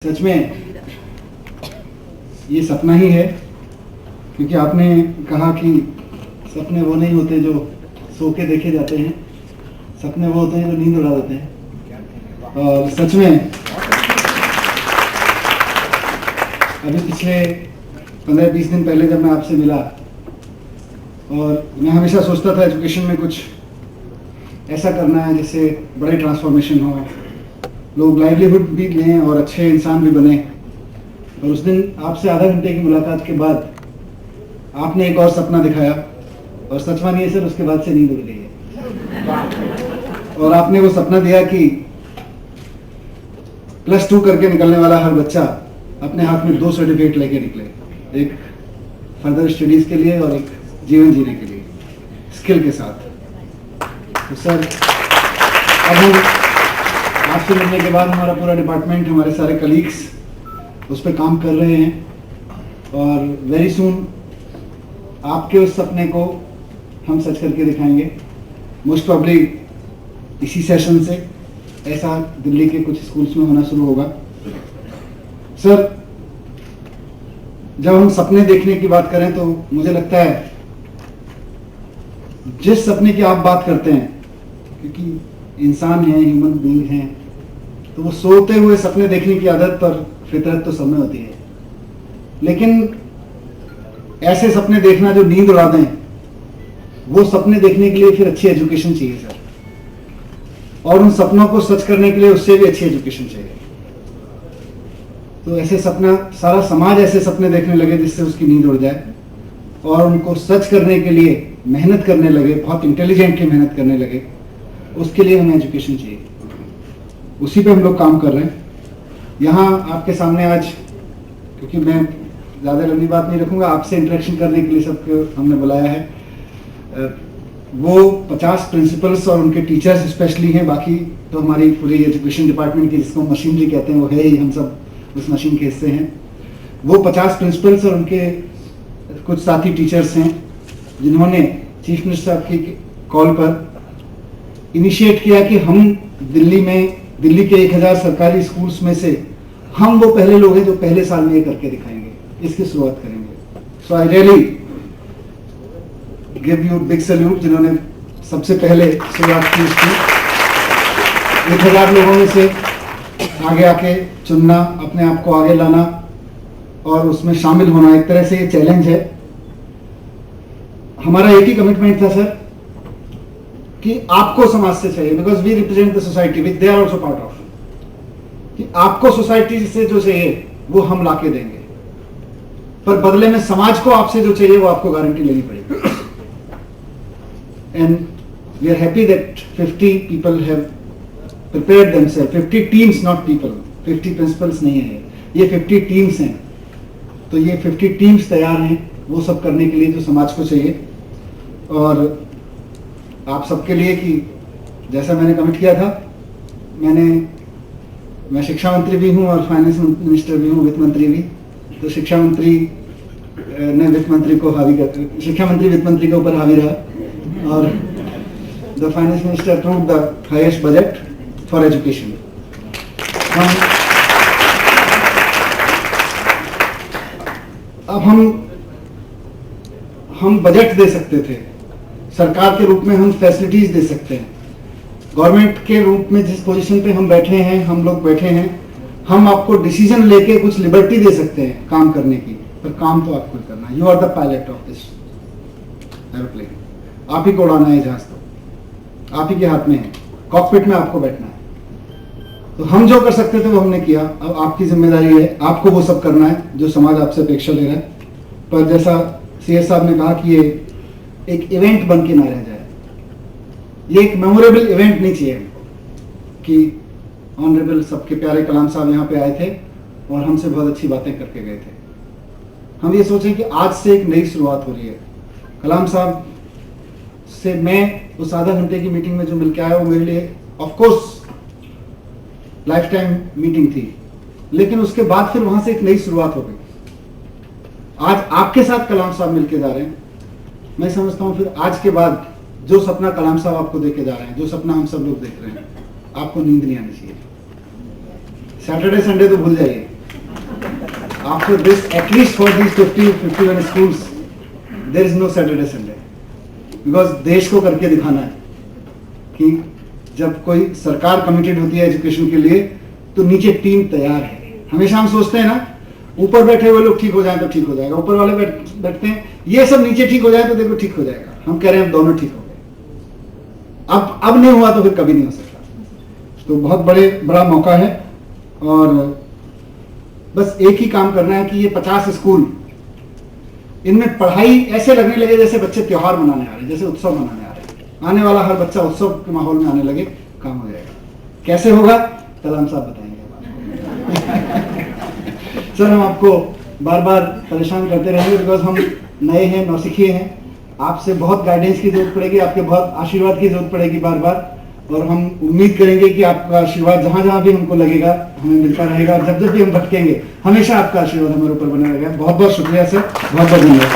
सच में ये सपना ही है, क्योंकि आपने कहा कि सपने वो नहीं होते जो सो के देखे जाते हैं, सपने वो होते हैं जो नींद उड़ा देते हैं। और सच में अभी पिछले 15-20 दिन पहले जब मैं आपसे मिला, और मैं हमेशा सोचता था एजुकेशन में कुछ ऐसा करना है जिससे बड़े ट्रांसफॉर्मेशन हो, लोग लाइवलीहुड भी लें और अच्छे इंसान भी बने। और उस दिन आपसे आधा घंटे की मुलाकात के बाद आपने एक और सपना दिखाया, और सच मानिए सर, उसके बाद से नींद उड़ गई है। और आपने वो सपना दिया कि +2 करके निकलने वाला हर बच्चा अपने हाथ में 2 सर्टिफिकेट लेके निकले, एक फर्दर स्टडीज के लिए और एक जीवन जीने के लिए स्किल के साथ। तो सर, अब हम आपसे मिलने के बाद हमारा पूरा डिपार्टमेंट, हमारे सारे कलीग्स उस पर काम कर रहे हैं, और वेरी सून आपके उस सपने को हम सच करके दिखाएंगे। मोस्ट प्रॉब्ली इसी सेशन से ऐसा दिल्ली के कुछ स्कूल्स में होना शुरू होगा। सर, जब हम सपने देखने की बात करें तो मुझे लगता है जिस सपने की आप बात करते हैं, क्योंकि इंसान हैं, ह्यूमन बीइंग हैं, तो वो सोते हुए सपने देखने की आदत पर फितरत तो सब में होती है, लेकिन ऐसे सपने देखना जो नींद उड़ा दें, वो सपने देखने के लिए फिर अच्छी एजुकेशन चाहिए सर, और उन सपनों को सच करने के लिए उससे भी अच्छी एजुकेशन चाहिए। तो ऐसे सपना, सारा समाज ऐसे सपने देखने लगे जिससे उसकी नींद उड़ जाए, और उनको सच करने के लिए मेहनत करने लगे, बहुत इंटेलिजेंटली मेहनत करने लगे, उसके लिए हमें एजुकेशन चाहिए। उसी पे हम लोग काम कर रहे हैं। यहाँ आपके सामने आज, क्योंकि मैं ज़्यादा लंबी बात नहीं रखूँगा, आपसे इंटरेक्शन करने के लिए सबको हमने बुलाया है। वो 50 प्रिंसिपल्स और उनके टीचर्स स्पेशली हैं, बाकी तो हमारी पूरी एजुकेशन डिपार्टमेंट की, जिसको मशीनरी कहते हैं, वो है ही, हम सब उस मशीन के हिस्से हैं। वो 50 प्रिंसिपल्स और उनके कुछ साथी टीचर्स हैं जिन्होंने चीफ मिनिस्टर साहब की कॉल पर इनिशिएट किया कि हम दिल्ली के 1000 सरकारी स्कूल्स में से हम वो पहले लोग हैं जो पहले साल में ये करके दिखाएंगे, इसकी शुरुआत करेंगे। So I really give you big salute, जिन्होंने सबसे पहले शुरुआत की इसकी। 1000 लोगों में से आगे आके चुनना, अपने आप को आगे लाना और उसमें शामिल होना, एक तरह से ये चैलेंज है। हमारा एक ही कमिटमेंट था सर, कि आपको समाज से चाहिए, because we represent the society which they are also part of, कि आपको सोसाइटी से जो चाहिए वो हम लाके देंगे, पर बदले में समाज को आपसे जो चाहिए वो आपको गारंटी लेनी पड़ेगी। And we are happy that 50 people have prepared themselves, 50 teams, not people, 50 principals नहीं है ये 50 टीम्स हैं। तो ये 50 टीम्स तैयार हैं वो सब करने के लिए जो समाज को चाहिए। और आप सबके लिए कि जैसा मैंने कमिट किया था, मैं शिक्षा मंत्री भी हूं और फाइनेंस मिनिस्टर भी हूं, वित्त मंत्री भी। तो शिक्षा मंत्री ने वित्त मंत्री को हावी कर, शिक्षा मंत्री वित्त मंत्री के ऊपर हावी रहा, और the finance minister approved the highest budget for education. अब हम बजट दे सकते थे, सरकार के रूप में हम फैसिलिटीज दे सकते हैं, गवर्नमेंट के रूप में जिस पोजीशन पे हम बैठे हैं, हम लोग बैठे हैं, हम आपको डिसीजन लेके कुछ लिबर्टी दे सकते हैं काम करने की, पर काम तो आपको करना है। You are the pilot of this airplane, आप ही को उड़ाना है जहाज, तो आप ही के हाथ में है, कॉकपिट में आपको बैठना है। तो हम जो कर सकते थे वो हमने किया, अब आपकी जिम्मेदारी है, आपको वो सब करना है जो समाज आपसे अपेक्षा ले रहा है। पर जैसा सीएस साहब ने कहा कि ये एक इवेंट बन के ना रह जाए, ये एक मेमोरेबल इवेंट नहीं चाहिए कि ऑनरेबल सबके प्यारे कलाम साहब यहाँ पे आए थे और हमसे बहुत अच्छी बातें करके गए थे। हम ये सोचें कि आज से एक नई शुरुआत हो रही है। कलाम साहब से मैं उस आधा घंटे की मीटिंग में जो मिलकर आया, वो मेरे लिए of course life time meeting थी, लेकिन उसके बाद फिर वहां से एक नई शुरुआत हो गई। आज आपके साथ कलाम साहब मिलके जा रहे हैं, मैं समझता हूं फिर आज के बाद जो सपना कलाम साहब आपको देके जा रहे हैं, जो सपना हम सब लोग देख रहे हैं, आपको नींद नहीं आनी चाहिए। सैटरडे संडे तो भूल जाइए, after this, at least for these 51 schools, there is no Saturday Sunday, because देश को करके दिखाना है कि जब कोई सरकार कमिटेड होती है एजुकेशन के लिए तो नीचे टीम तैयार है। हमेशा हम सोचते हैं ना, ऊपर बैठे हुए लोग ठीक हो जाए तो ठीक हो जाएगा, ऊपर वाले बैठते हैं ये सब नीचे ठीक हो जाए तो देखो ठीक हो जाएगा। हम कह रहे हैं दोनों ठीक हो गए, अब नहीं हुआ तो फिर कभी नहीं हो सकता। तो बहुत बड़ा मौका है और बस एक ही काम करना है कि ये 50 स्कूल, इनमें पढ़ाई ऐसे लगने लगे जैसे बच्चे त्योहार मनाने आ रहे हैं, जैसे उत्सव मनाने आ रहे हैं। आने वाला हर बच्चा उत्सव के माहौल में आने लगे, काम हो जाएगा। कैसे होगा कलाम साहब बताएंगे। सर हम आपको बार बार परेशान करते रहेंगे बिकॉज हम नए हैं, नौसिखिए हैं। आपसे बहुत गाइडेंस की जरूरत पड़ेगी, आपके बहुत आशीर्वाद की जरूरत पड़ेगी बार बार, और हम उम्मीद करेंगे कि आपका आशीर्वाद जहां जहां भी हमको लगेगा हमें मिलता रहेगा। और जब जब भी हम भटकेंगे हमेशा आपका आशीर्वाद हमारे ऊपर बना रहेगा। बहुत बहुत शुक्रिया सर, बहुत बहुत धन्यवाद।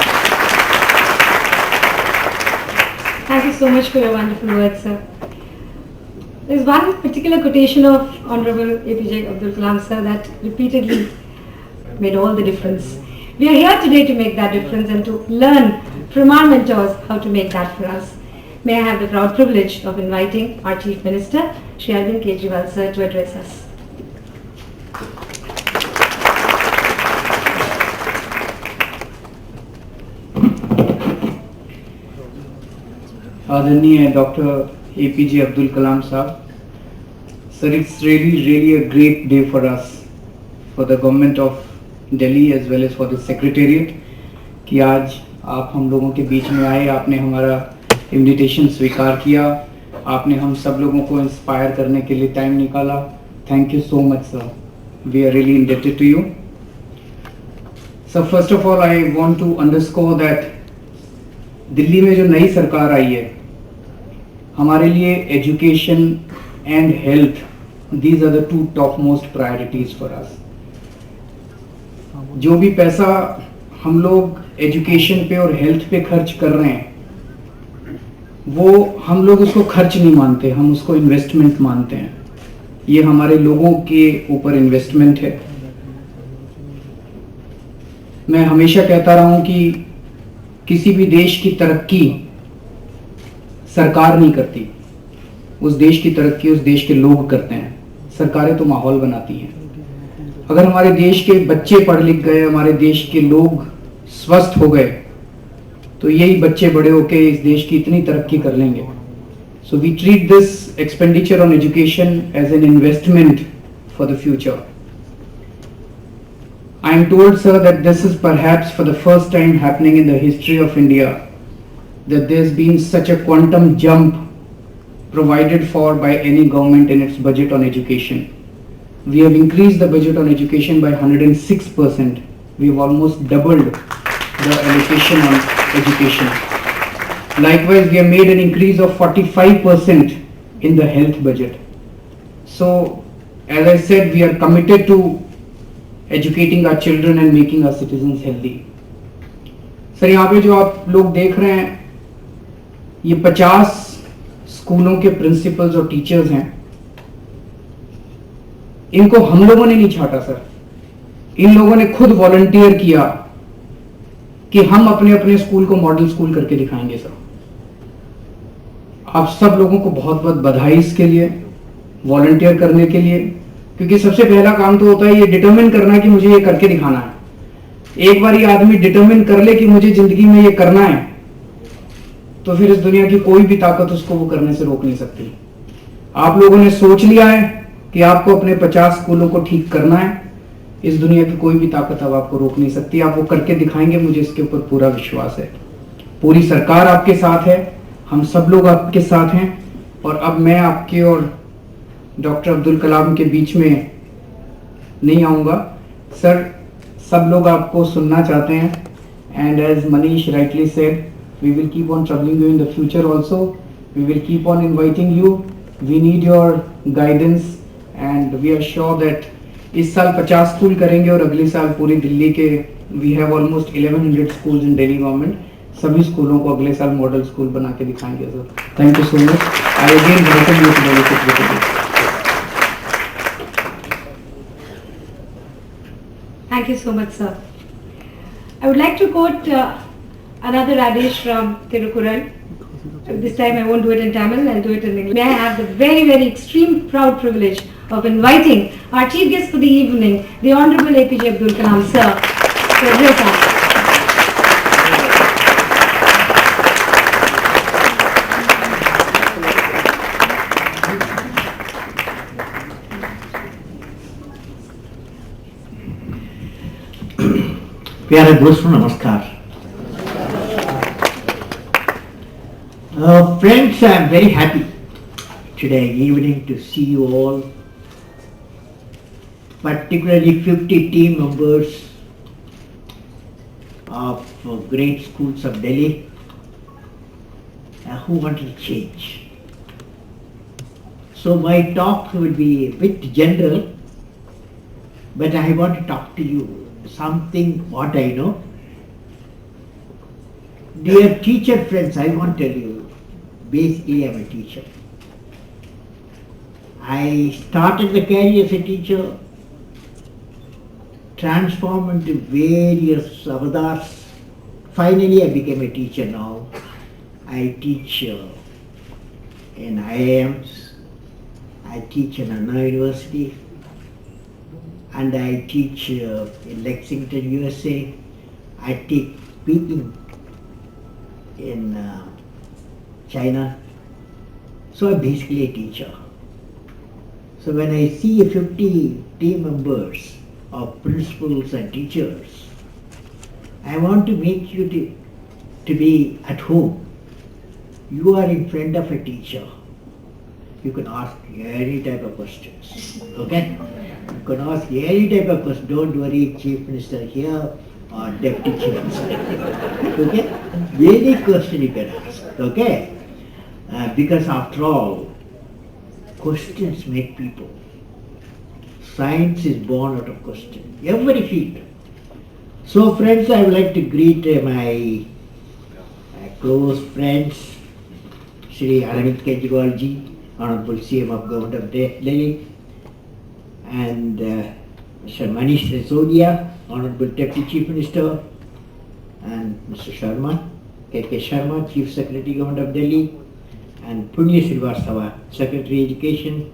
Thank you so much for your wonderful words, sir. There's one particular quotation of Honorable APJ Abdul Kalam sir that repeatedly made all the difference. We are here today to make that difference and to learn from our mentors how to make that for us. May I have the proud privilege of inviting our Chief Minister, Shri Arvind Kejriwal sir, to address us. आदरणीय doctor APJ Abdul Kalam साहब, sir, it's really a great day for us, for the government of Delhi as well as for the secretariat कि आज आप हम लोगों के बीच में आए, आपने हमारा इनविटेशन स्वीकार किया, आपने हम सब लोगों को इंस्पायर करने के लिए टाइम निकाला। Thank you so much sir, we are really indebted to you sir. First of all I want to underscore that Delhi में जो नई सरकार आई है, हमारे लिए education and health, these are the two top most priorities for us. जो भी पैसा हम लोग एजुकेशन पे और हेल्थ पे खर्च कर रहे हैं, वो हम लोग उसको खर्च नहीं मानते, हम उसको इन्वेस्टमेंट मानते हैं। ये हमारे लोगों के ऊपर इन्वेस्टमेंट है। मैं हमेशा कहता रहा हूं कि किसी भी देश की तरक्की सरकार नहीं करती, उस देश की तरक्की उस देश के लोग करते हैं। सरकारें तो माहौल बनाती हैं। अगर हमारे देश के बच्चे पढ़ लिख गए, हमारे देश के लोग स्वस्थ हो गए, तो यही बच्चे बड़े होके इस देश की इतनी तरक्की कर लेंगे। So we treat this expenditure on education as an investment for the future. I am told, sir, that this is perhaps for the first time happening in the history of India that there's been such a quantum jump provided for by any government in its budget on education. We have increased the budget on education by 106%. We have almost doubled the allocation on education. Likewise, we have made an increase of 45% in the health budget. So, as I said, we are committed to educating our children and making our citizens healthy. Sir, यहाँ पे जो आप लोग देख रहे हैं, ये 50 स्कूलों के प्रिंसिपल्स और टीचर्स हैं। इनको हम लोगों ने नहीं छाटा सर, इन लोगों ने खुद वॉलंटियर किया कि हम अपने अपने स्कूल को मॉडल स्कूल करके दिखाएंगे सर। आप सब लोगों को बहुत बहुत बधाई इसके लिए, वॉलंटियर करने के लिए, क्योंकि सबसे पहला काम तो होता है ये डिटरमिन करना कि मुझे ये करके दिखाना है। एक बार ये आदमी डिटरमिन कर ले कि मुझे जिंदगी में ये करना है, तो फिर इस दुनिया की कोई भी ताकत उसको वो करने से रोक नहीं सकती। आप लोगों ने सोच लिया है कि आपको अपने 50 स्कूलों को ठीक करना है, इस दुनिया की कोई भी ताकत अब आपको रोक नहीं सकती। आप वो करके दिखाएंगे, मुझे इसके ऊपर पूरा विश्वास है। पूरी सरकार आपके साथ है, हम सब लोग आपके साथ हैं। और अब मैं आपके और डॉक्टर अब्दुल कलाम के बीच में नहीं आऊँगा सर, सब लोग आपको सुनना चाहते हैं। And as Manish rightly said, we will keep on troubling you in the future also, we will keep on inviting you, we need your guidance and we are sure that इस साल 50 स्कूल करेंगे और अगले साल पूरी दिल्ली के, we have almost 1100 schools in Delhi government, सभी स्कूलों को अगले साल मॉडल स्कूल बना के दिखाएंगे sir. Thank you so much. I again welcome you to the secretary. Thank you so much, sir. I would like to quote another Adesh from Tirukural. This time I won't do it in Tamil, I'll do it in English. May I have the very, very extreme proud privilege of inviting our chief guest for the evening, the Honorable APJ Abdul Kalam, sir, to address us. प्यारे दोस्तों नमस्कार. Friends, I am very happy today evening to see you all, particularly 50 team members of great schools of Delhi who want to change. So my talk will be a bit general, but I want to talk to you something what I know. Dear teacher friends, I want to tell you, basically I am a teacher. I started the career as a teacher, transformed into various avatars. Finally I became a teacher now. I teach in IIMs, I teach in Anna University, and I teach in Lexington, USA. I teach speaking in China. So I'm basically a teacher. So when I see 50 team members of principals and teachers, I want to make you to be at home. You are in front of a teacher. You can ask any type of questions. Okay? You can ask any type of question. Don't worry, Chief Minister here or Deputy Chief Minister. Okay? Any question you can ask. Okay? Because after all, questions make people. Science is born out of question. Every field. So friends, I would like to greet my close friends, Shri Arvind Kejriwal ji, Honorable CM of Government of Delhi, and Mr. Manish Sisodia, Honorable Deputy Chief Minister, and Mr. Sharma, K.K. Sharma, Chief Secretary Government of Delhi, and Punya Srivastava, Secretary Education,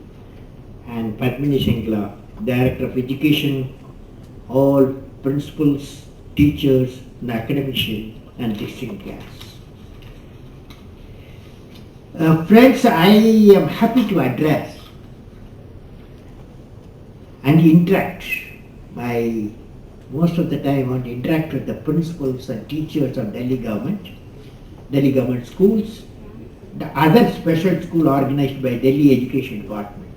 and Padmini Shingla, Director of Education, all principals, teachers, and academicians, and district guests. Friends, I am happy to address and interact. Most of the time I want to interact with the principals and teachers of Delhi government schools, the other special school organized by Delhi Education Department.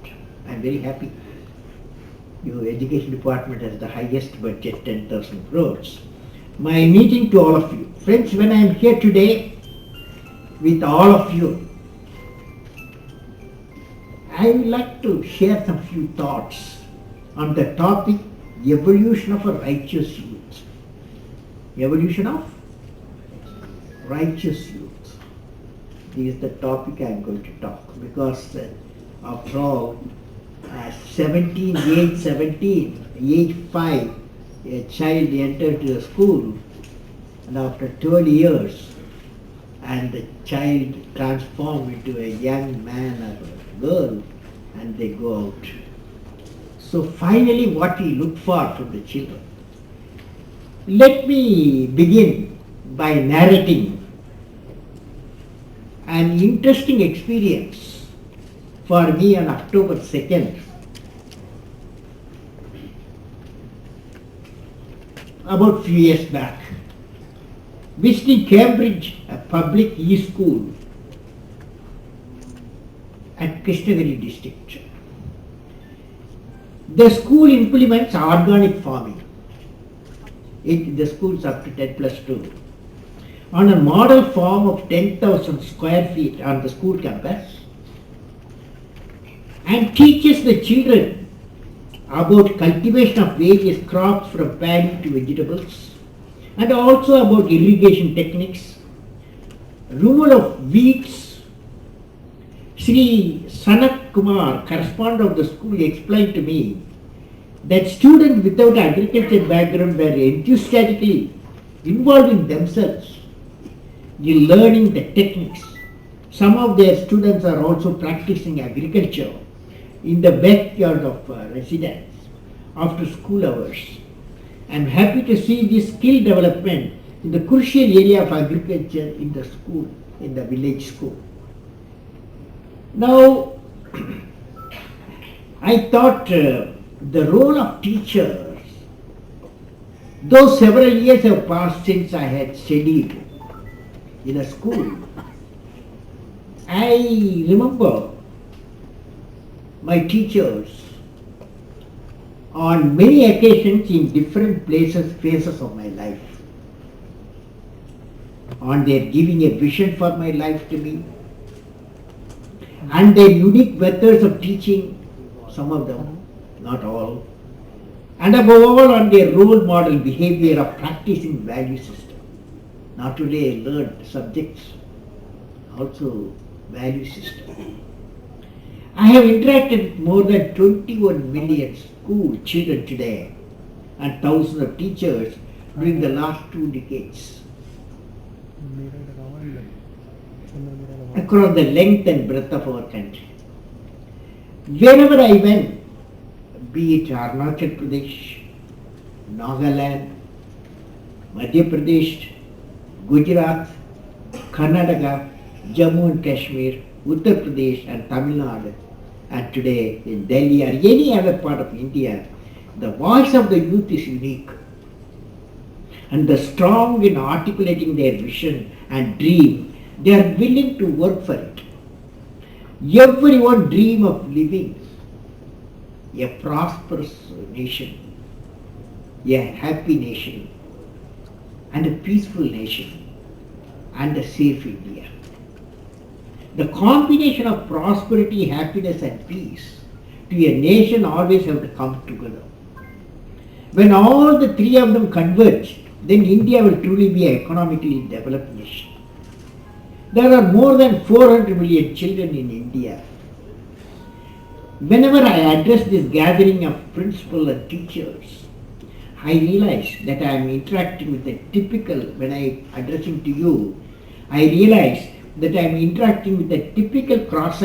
I am very happy. Your Education Department has the highest budget, 10,000 crores. My meeting to all of you. Friends, when I am here today with all of you, I would like to share some few thoughts on the topic evolution of a righteous youth. Evolution of righteous youth. This is the topic I am going to talk because after all, age 5, a child entered to the school, and after 12 years, and the child transformed into a young man or a girl, and they go out. So finally what we look for from the children. Let me begin by narrating an interesting experience for me on October 2nd. About few years back, visiting Cambridge, a public e-school at Krishnagiri district. The school implements organic farming. The school is up to 10+2. On a model farm of 10,000 square feet on the school campus, and teaches the children about cultivation of various crops from paddy to vegetables, and also about irrigation techniques, removal of weeds. Sri Sanat Kumar, correspondent of the school, explained to me that students without agriculture background were enthusiastically involving themselves in learning the techniques. Some of their students are also practicing agriculture in the backyard of residence after school hours. I am happy to see this skill development in the crucial area of agriculture in the school, in the village school. Now, I thought the role of teachers, though several years have passed since I had studied in a school, I remember my teachers on many occasions in different phases of my life. On their giving a vision for my life to me, and their unique methods of teaching, some of them, not all, and above all on their role model behavior of practicing value system. Not only I learned subjects, also value system. I have interacted with more than 21 million school children today and thousands of teachers during the last 2 decades. Across the length and breadth of our country. Wherever I went, be it Arunachal Pradesh, Nagaland, Madhya Pradesh, Gujarat, Karnataka, Jammu and Kashmir, Uttar Pradesh and Tamil Nadu, and today in Delhi or any other part of India, the voice of the youth is unique. And the strong in articulating their vision and dream, they are willing to work for it. Everyone dream of living a prosperous nation, a happy nation, and a peaceful nation, and a safe India. The combination of prosperity, happiness and peace to a nation always have to come together. When all the three of them converge, then India will truly be an economically developed nation. There are more than 400 million children in India. Whenever I address this gathering of principals and teachers, I realize that I am interacting with a typical, when I addressing to you, I realize that I am interacting with a typical cross